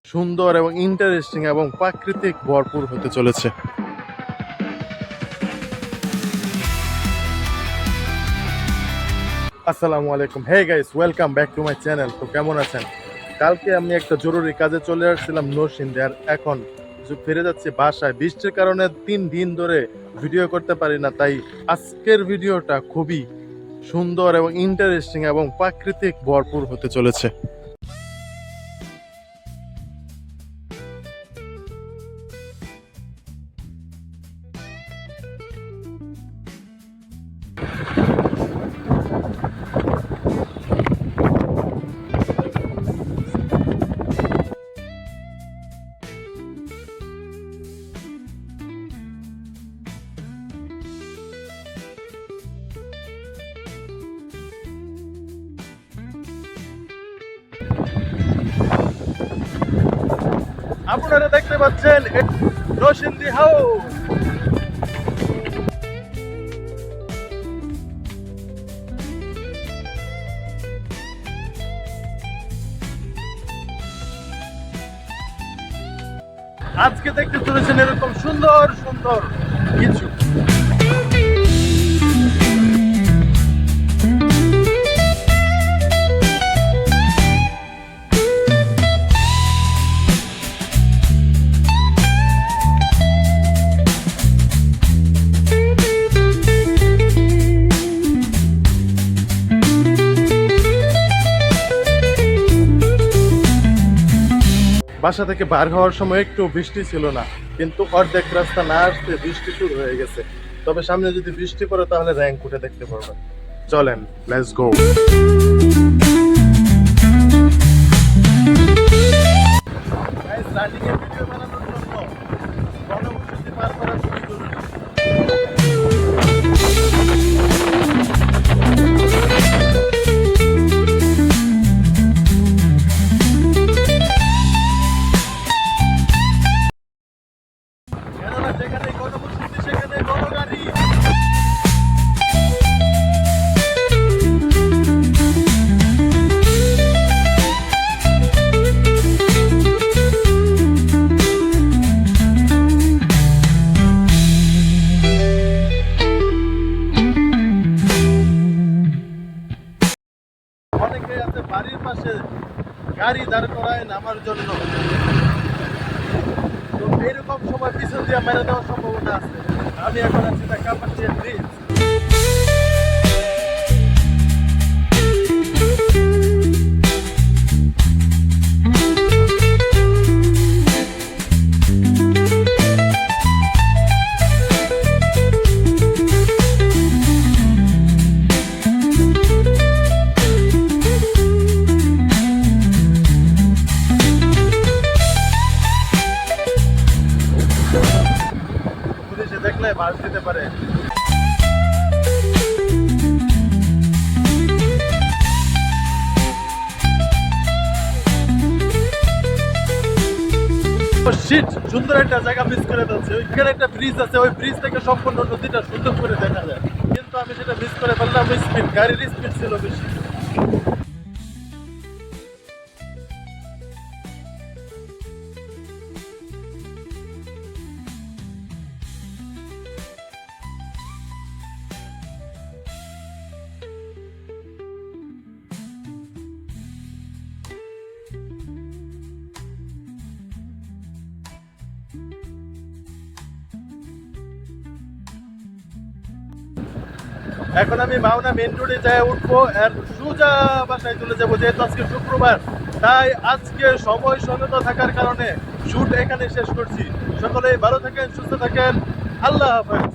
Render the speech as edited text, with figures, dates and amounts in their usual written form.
সুন্দর এবং ইন্টারেস্টিং এবং প্রাকৃতিক ভরপুর হতে চলেছে। আসসালামু আলাইকুম, hey guys, welcome back to my channel. তো কেমন আছেন? কালকে আমি একটা জরুরি কাজে চলে আসছিলাম নরসিংদী, আর এখন ফিরে যাচ্ছি বাসায়। বৃষ্টির কারণে 3 দিন ধরে ভিডিও করতে পারি না, তাই আজকের ভিডিওটা খুবই সুন্দর এবং ইন্টারেস্টিং এবং প্রাকৃতিক ভরপুর হতে চলেছে। আপনারা দেখতে পাচ্ছেন নরসিংদী হাউস। আজকে দেখতে চলেছেন এরকম সুন্দর সুন্দর কিছু। বাসা থেকে বার হওয়ার সময় একটু বৃষ্টি ছিল না, কিন্তু অর্ধেক রাস্তা না আসতে বৃষ্টি শুরু হয়ে গেছে। তবে সামনে যদি বৃষ্টি পড়ে তাহলে র্যাঙ্ক উঠে দেখতে পারবেন। চলেন, লেটস গো। রানিং এর ভিডিও বানানোর জন্য গণবসতি পার করা খুবই জরুরি। যেখানে গণবসতি সেখানে গণগাড়ি। অনেকে আছে বাড়ির পাশে গাড়ি দাঁড় করায় নামার জন্য, তো এইরকম সময় পিছন দিয়ে মেরে দেওয়ার সম্ভাবনা আছে। আমি এখন আছি কাপাসিয়া ব্রিজ। পুলিশে দেখলে বাস দিতে পারে। সুন্দর একটা জায়গা মিস করে ফেলছে। ওইখানে একটা ব্রিজ আছে, ওই ব্রিজ থেকে সম্পূর্ণ নদীটা সুন্দর করে দেখা যায়, কিন্তু আমি সেটা মিস করে ফেললাম। স্পিড, গাড়ির স্পিড ছিল বেশি। এখন আমি মাওনা মেন রোডে যাই উঠবো, আর সোজা বাসায় চলে যাবো। যেহেতু আজকে শুক্রবার, তাই আজকে সময় সীমিত থাকার কারণে শুট এখানে শেষ করছি। সকলেই ভালো থাকেন, সুস্থ থাকেন, আল্লাহ হাফেজ।